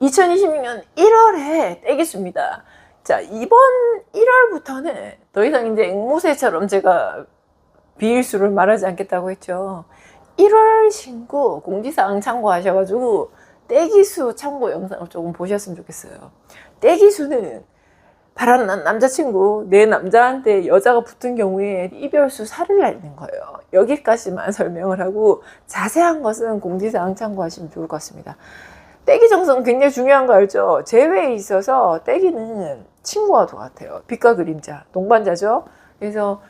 2026년 1월에 떼기수입니다. 자, 이번 1월부터는 더 이상 이제 앵무새처럼 제가 비일수를 말하지 않겠다고 했죠. 1월 신고 공지사항 참고하셔가지고 떼기수 참고 영상을 조금 보셨으면 좋겠어요. 떼기수는 바람난 남자친구, 내 남자한테 여자가 붙은 경우에 이별수 살을 날리는 거예요. 여기까지만 설명을 하고 자세한 것은 공지사항 참고하시면 좋을 것 같습니다. 떼기 정성 굉장히 중요한 거 알죠? 재회에 있어서 떼기는 친구와 같아요. 빛과 그림자, 동반자죠. 그래서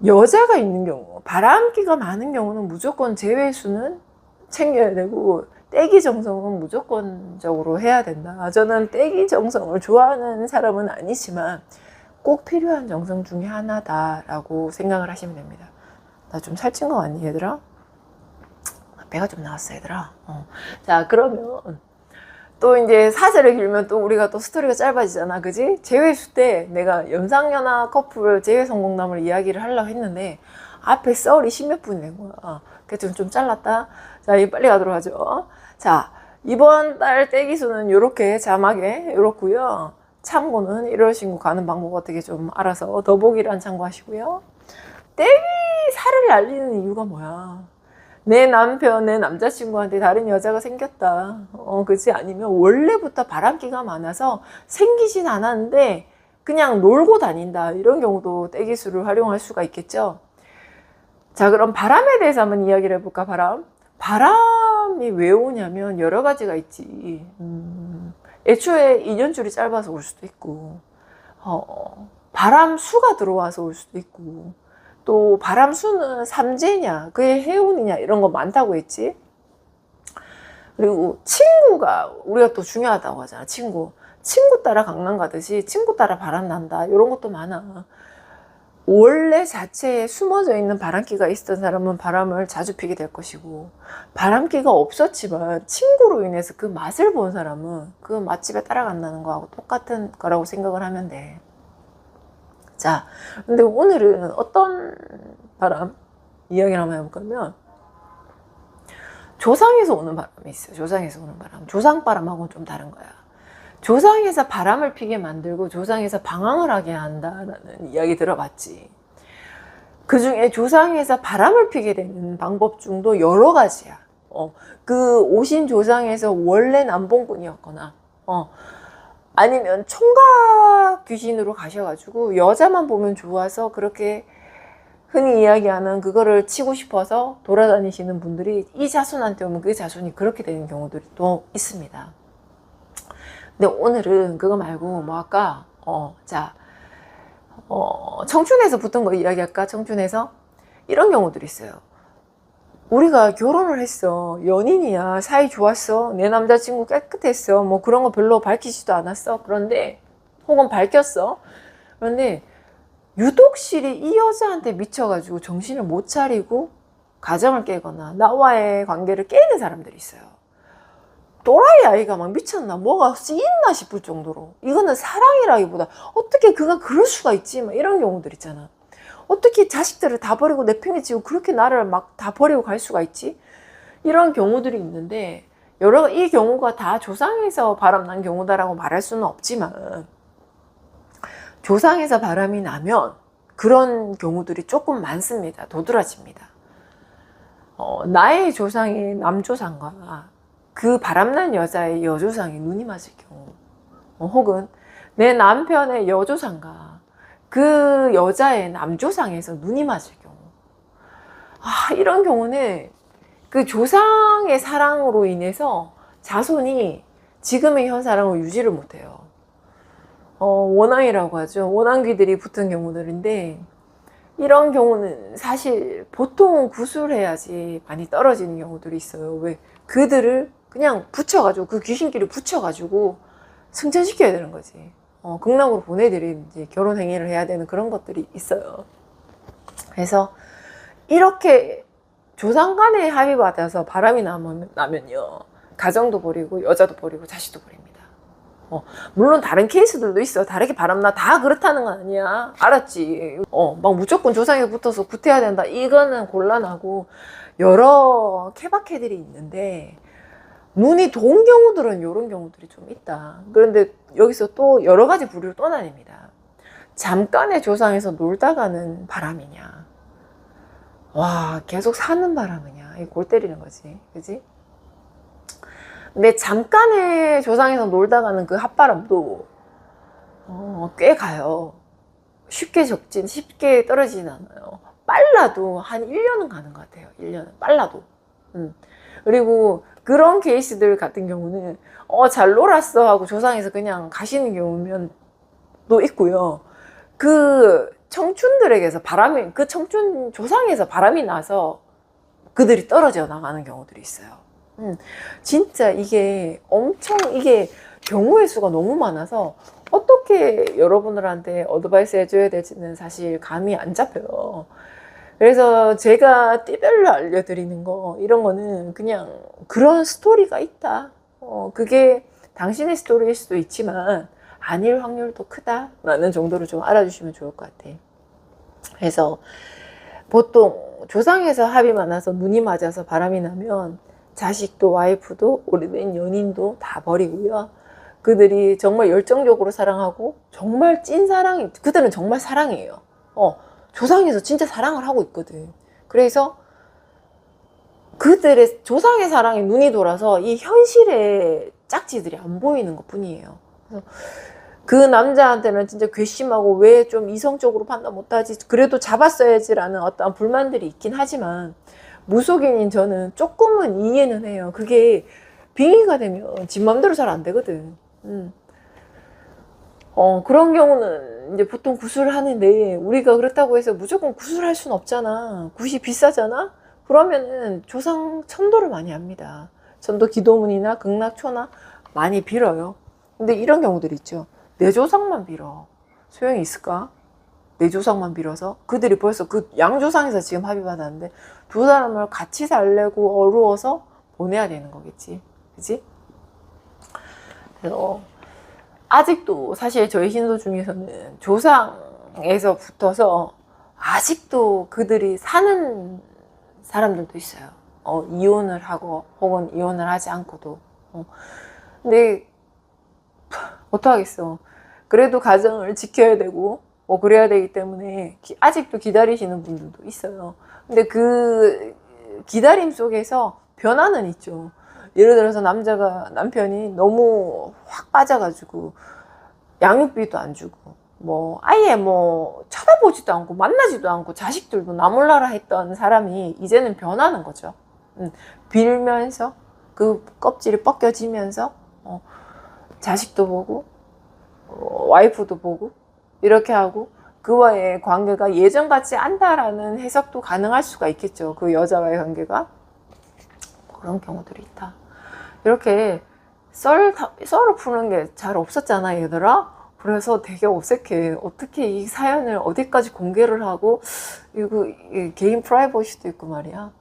여자가 있는 경우, 바람기가 많은 경우는 무조건 재회수는 챙겨야 되고 떼기 정성은 무조건적으로 해야 된다. 저는 떼기 정성을 좋아하는 사람은 아니지만 꼭 필요한 정성 중에 하나다라고 생각을 하시면 됩니다. 나 좀 살찐 거 같니 얘들아? 배가 좀 나왔어 얘들아. 자, 그러면 또 이제 사세를 길면 또 우리가 또 스토리가 짧아지잖아, 그지? 재회수 때 내가 연상연하 커플 재회 성공담을 이야기를 하려고 했는데 앞에 썰이 10몇 분이 된 거야. 그래서 좀 잘랐다. 자, 빨리 가도록 하죠. 자, 이번 달 떼기수는 요렇게 자막에 요렇고요. 참고는 1월 신고 가는 방법 어떻게 좀 알아서 더보기란 참고하시고요. 떼기 살을 날리는 이유가 뭐야? 내 남편, 내 남자친구한테 다른 여자가 생겼다. 그치? 아니면 원래부터 바람기가 많아서 생기진 않았는데 그냥 놀고 다닌다. 이런 경우도 떼기수를 활용할 수가 있겠죠. 자, 그럼 바람에 대해서 한번 이야기를 해볼까, 바람이 왜 오냐면 여러 가지가 있지. 애초에 인연줄이 짧아서 올 수도 있고, 바람 수가 들어와서 올 수도 있고, 또 바람 수는 삼재냐, 그의 해운이냐, 이런 거 많다고 했지. 그리고 친구가 우리가 또 중요하다고 하잖아. 친구 따라 강남 가듯이 친구 따라 바람 난다. 이런 것도 많아. 원래 자체에 숨어져 있는 바람기가 있었던 사람은 바람을 자주 피게 될 것이고, 바람기가 없었지만 친구로 인해서 그 맛을 본 사람은 그 맛집에 따라간다는 거하고 똑같은 거라고 생각을 하면 돼. 자, 근데 오늘은 어떤 바람 이야기를 한번 해볼까 하면, 조상에서 오는 바람이 있어요. 조상에서 오는 바람. 조상바람하고는 좀 다른 거야. 조상에서 바람을 피게 만들고 조상에서 방황을 하게 한다라는 이야기 들어봤지. 그 중에 조상에서 바람을 피게 되는 방법 중도 여러 가지야. 그 오신 조상에서 원래 남봉꾼이었거나, 아니면 총각 귀신으로 가셔가지고 여자만 보면 좋아서 그렇게 흔히 이야기하는 그거를 치고 싶어서 돌아다니시는 분들이 이 자손한테 오면 그 자손이 그렇게 되는 경우들이 또 있습니다. 근데 오늘은 그거 말고 뭐 할까? 청춘에서 붙은 거 이야기할까? 청춘에서? 이런 경우들이 있어요. 우리가 결혼을 했어. 연인이야. 사이 좋았어. 내 남자친구 깨끗했어. 뭐 그런 거 별로 밝히지도 않았어. 그런데 혹은 밝혔어. 그런데 유독실이 이 여자한테 미쳐가지고 정신을 못 차리고 가정을 깨거나 나와의 관계를 깨는 사람들이 있어요. 또라이 아이가 막 미쳤나, 뭐가 쓰있나 싶을 정도로. 이거는 사랑이라기보다 어떻게 그가 그럴 수가 있지, 막 이런 경우들 있잖아. 어떻게 자식들을 다 버리고 내팽개치고 그렇게 나를 막 다 버리고 갈 수가 있지? 이런 경우들이 있는데, 이 경우가 다 조상에서 바람난 경우다라고 말할 수는 없지만, 조상에서 바람이 나면 그런 경우들이 조금 많습니다. 도드라집니다. 나의 조상의 남조상과 그 바람난 여자의 여조상이 눈이 맞을 경우, 혹은 내 남편의 여조상과 그 여자의 남조상에서 눈이 맞을 경우, 이런 경우는 그 조상의 사랑으로 인해서 자손이 지금의 현 사랑을 유지를 못해요. 원앙이라고 하죠. 원앙귀들이 붙은 경우들인데, 이런 경우는 사실 보통은 구술해야지 많이 떨어지는 경우들이 있어요. 왜? 그들을 그냥 붙여가지고, 그 귀신끼리 붙여가지고 승천시켜야 되는 거지. 극락으로 보내드린 이제 결혼 행위를 해야 되는 그런 것들이 있어요. 그래서 이렇게 조상 간에 합의받아서 바람이 나면요, 가정도 버리고 여자도 버리고 자식도 버립니다. 물론 다른 케이스들도 있어. 다르게 바람나 다 그렇다는 건 아니야. 알았지? 막 무조건 조상에 붙어서 구태야 된다, 이거는 곤란하고 여러 케바케들이 있는데, 눈이 돈 경우들은 이런 경우들이 좀 있다. 그런데 여기서 또 여러 가지 부류로 또 나뉩니다. 잠깐의 조상에서 놀다가는 바람이냐, 와 계속 사는 바람이냐, 골 때리는 거지, 그지? 근데 잠깐의 조상에서 놀다가는 그 핫바람도 꽤 가요. 쉽게 적진, 쉽게 떨어지진 않아요. 빨라도 한 1년은 가는 것 같아요. 1년은 빨라도. 그리고 그런 케이스들 같은 경우는 잘 놀았어 하고 조상에서 그냥 가시는 경우면 또 있고요. 그 청춘들에게서 바람이, 그 청춘 조상에서 바람이 나서 그들이 떨어져 나가는 경우들이 있어요. 진짜 이게 엄청, 이게 경우의 수가 너무 많아서 어떻게 여러분들한테 어드바이스 해줘야 될지는 사실 감이 안 잡혀요. 그래서 제가 띠별로 알려드리는 거, 이런 거는 그냥 그런 스토리가 있다. 그게 당신의 스토리일 수도 있지만 아닐 확률도 크다라는 정도로 좀 알아주시면 좋을 것 같아. 그래서 보통 조상에서 합이 많아서 눈이 맞아서 바람이 나면 자식도 와이프도 오래된 연인도 다 버리고요. 그들이 정말 열정적으로 사랑하고 정말 찐 사랑이, 그들은 정말 사랑이에요. 조상에서 진짜 사랑을 하고 있거든. 그래서 그들의 조상의 사랑에 눈이 돌아서 이 현실의 짝지들이 안 보이는 것 뿐이에요. 그래서 그 남자한테는 진짜 괘씸하고 왜 좀 이성적으로 판단 못하지, 그래도 잡았어야지라는 어떤 불만들이 있긴 하지만 무속인인 저는 조금은 이해는 해요. 그게 빙의가 되면 지 맘대로 잘 안 되거든. 그런 경우는 이제 보통 구술을 하는데, 우리가 그렇다고 해서 무조건 구술할 수는 없잖아. 굿이 비싸잖아? 그러면은 조상 천도를 많이 합니다. 천도 기도문이나 극락초나 많이 빌어요. 근데 이런 경우들이 있죠. 내 조상만 빌어. 소용이 있을까? 내 조상만 빌어서? 그들이 벌써 그 양조상에서 지금 합의 받았는데 두 사람을 같이 살려고 어루어서 보내야 되는 거겠지. 그치? 그래서 아직도 사실 저희 신도 중에서는 조상에서 붙어서 아직도 그들이 사는 사람들도 있어요. 이혼을 하고 혹은 이혼을 하지 않고도. 근데 어떡하겠어. 그래도 가정을 지켜야 되고 그래야 되기 때문에 아직도 기다리시는 분들도 있어요. 근데 그 기다림 속에서 변화는 있죠. 예를 들어서 남편이 너무 확 빠져가지고 양육비도 안 주고 아예 쳐다보지도 않고 만나지도 않고 자식들도 나 몰라라 했던 사람이 이제는 변하는 거죠. 빌면서 그 껍질이 벗겨지면서 자식도 보고 와이프도 보고 이렇게 하고 그와의 관계가 예전 같지 않다라는 해석도 가능할 수가 있겠죠. 그 여자와의 관계가. 그런 경우들이 있다. 이렇게 썰을 푸는 게 잘 없었잖아, 얘들아. 그래서 되게 어색해. 어떻게 이 사연을 어디까지 공개를 하고, 이거 개인 프라이버시도 있고 말이야.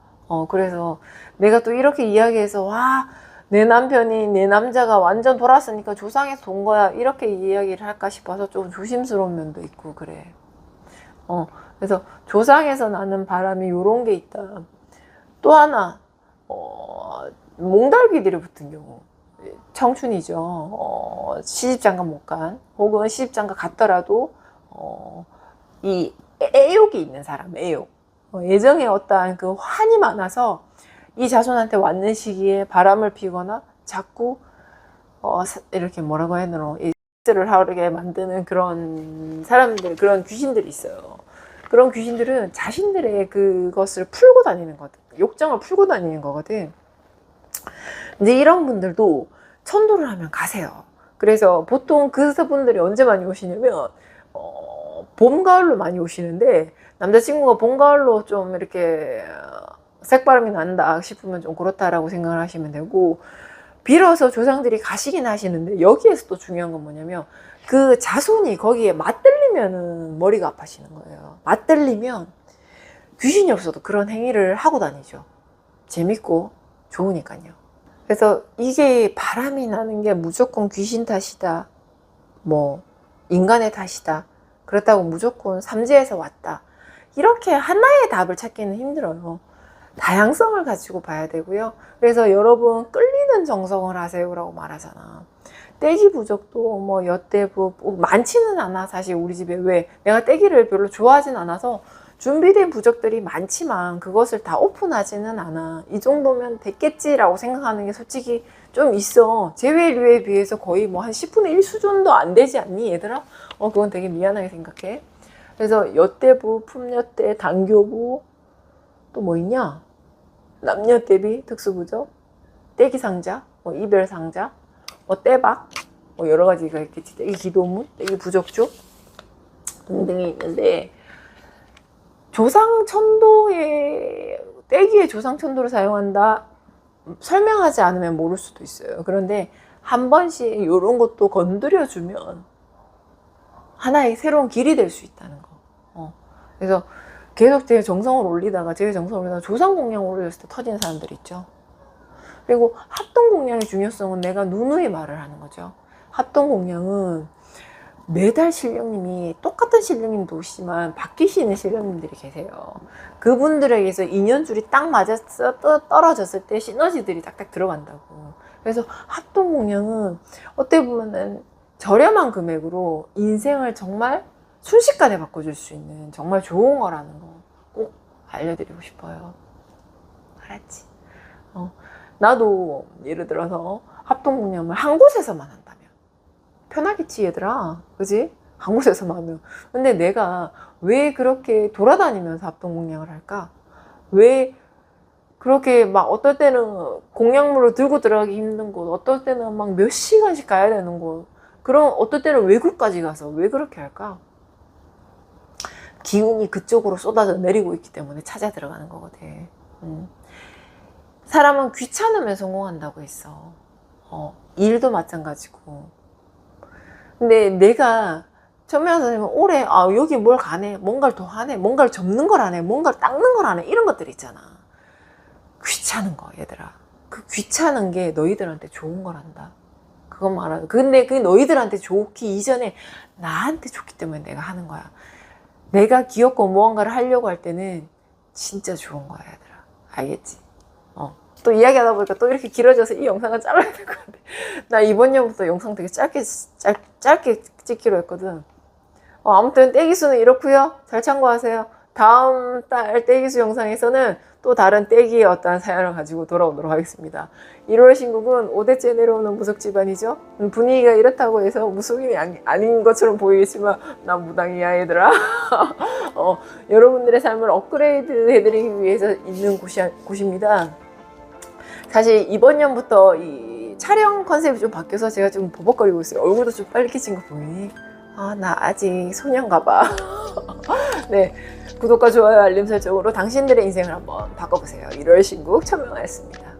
그래서 내가 또 이렇게 이야기해서, 와, 내 남편이, 내 남자가 완전 돌았으니까 조상에서 돈 거야, 이렇게 이야기를 할까 싶어서 좀 조심스러운 면도 있고, 그래. 그래서 조상에서 나는 바람이 요런 게 있다. 또 하나, 몽달귀들이 붙은 경우, 청춘이죠. 시집장가 못 간, 혹은 시집장가 갔더라도 이 애욕이 있는 사람, 애욕. 예정에 어떠한 그 환이 많아서 이 자손한테 왔는 시기에 바람을 피거나 자꾸 이렇게 뭐라고 해야 되나, 를 하게 만드는 그런 사람들, 그런 귀신들이 있어요. 그런 귀신들은 자신들의 그것을 풀고 다니는 거거든. 욕정을 풀고 다니는 거거든. 근데 이런 분들도 천도를 하면 가세요. 그래서 보통 그분들이 언제 많이 오시냐면 봄, 가을로 많이 오시는데, 남자친구가 봄, 가을로 좀 이렇게 색바람이 난다 싶으면 좀 그렇다라고 생각을 하시면 되고, 빌어서 조상들이 가시긴 하시는데, 여기에서 또 중요한 건 뭐냐면 그 자손이 거기에 맞들리면은 머리가 아파지는 거예요. 맞들리면 귀신이 없어도 그런 행위를 하고 다니죠. 재밌고 좋으니까요. 그래서 이게 바람이 나는 게 무조건 귀신 탓이다, 인간의 탓이다, 그렇다고 무조건 삼재에서 왔다, 이렇게 하나의 답을 찾기는 힘들어요. 다양성을 가지고 봐야 되고요. 그래서 여러분 끌리는 정성을 하세요라고 말하잖아. 떼기 부적도 뭐 여대부 많지는 않아. 사실 우리 집에 왜 내가 떼기를 별로 좋아하진 않아서 준비된 부적들이 많지만 그것을 다 오픈하지는 않아. 이 정도면 됐겠지라고 생각하는 게 솔직히 좀 있어. 제외류에 비해서 거의 뭐 한 10분의 1 수준도 안 되지 않니 얘들아? 그건 되게 미안하게 생각해. 그래서 여대부, 품여대, 당교부 또 뭐 있냐? 남녀 대비 특수부적, 떼기 상자, 뭐 이별 상자, 뭐 떼박, 뭐 여러 가지가 있겠지. 떼기 기도문, 떼기 부적주 등등이 있는데 조상천도에 떼기에 조상천도를 사용한다 설명하지 않으면 모를 수도 있어요. 그런데 한 번씩 이런 것도 건드려주면 하나의 새로운 길이 될 수 있다는 거. 그래서 계속 제 정성을 올리다가 조상 공양을 올렸을 때 터지는 사람들 있죠. 그리고 합동 공양의 중요성은 내가 누누이 말을 하는 거죠. 합동 공양은 매달 신령님이 똑같은 신령님도 오시지만 바뀌시는 신령님들이 계세요. 그분들에게서 인연줄이 딱 맞아서 떨어졌을 때 시너지들이 딱딱 들어간다고. 그래서 합동 공양은 어떻게 보면은 저렴한 금액으로 인생을 정말 순식간에 바꿔줄 수 있는 정말 좋은 거라는 거 꼭 알려드리고 싶어요. 알았지? 나도 예를 들어서 합동 공양을 한 곳에서만 한다면 편하겠지 얘들아, 그지? 한 곳에서만 하면. 근데 내가 왜 그렇게 돌아다니면서 합동 공양을 할까? 왜 그렇게 막 어떨 때는 공양물을 들고 들어가기 힘든 곳, 어떨 때는 막 몇 시간씩 가야 되는 곳, 그럼 어떨 때는 외국까지 가서 왜 그렇게 할까? 기운이 그쪽으로 쏟아져 내리고 있기 때문에 찾아 들어가는 거거든. 사람은 귀찮으면 성공한다고 했어. 일도 마찬가지고. 근데 내가 천명한 선생님은 올해 여기 뭘 가네, 뭔가를 더 하네, 뭔가를 접는 걸 하네, 뭔가를 닦는 걸 하네, 이런 것들 있잖아. 귀찮은 거 얘들아. 그 귀찮은 게 너희들한테 좋은 거란다. 그건 말하는. 근데 그게 너희들한테 좋기 이전에 나한테 좋기 때문에 내가 하는 거야. 내가 귀엽고 무언가를 하려고 할 때는 진짜 좋은 거야 얘들아. 알겠지? 또 이야기하다 보니까 또 이렇게 길어져서 이 영상을 잘라야 될 것 같아. 나 이번 년부터 영상 되게 짧게 찍기로 했거든. 아무튼 떼기수는 이렇고요. 잘 참고하세요. 다음 달 떼기수 영상에서는 또 다른 떼기의 어떠한 사연을 가지고 돌아오도록 하겠습니다. 1월 신국은 5대째 내려오는 무속 집안이죠. 분위기가 이렇다고 해서 무속인이 아닌 것처럼 보이겠지만 난 무당이야 얘들아. 여러분들의 삶을 업그레이드 해드리기 위해서 있는 곳입니다. 사실 이번 년부터 이 촬영 컨셉이 좀 바뀌어서 제가 좀 버벅거리고 있어요. 얼굴도 좀 빨개진 거 보이니? 나 아직 소년가 봐. 네, 구독과 좋아요 알림 설정으로 당신들의 인생을 한번 바꿔보세요. 1월 신국 천명하였습니다.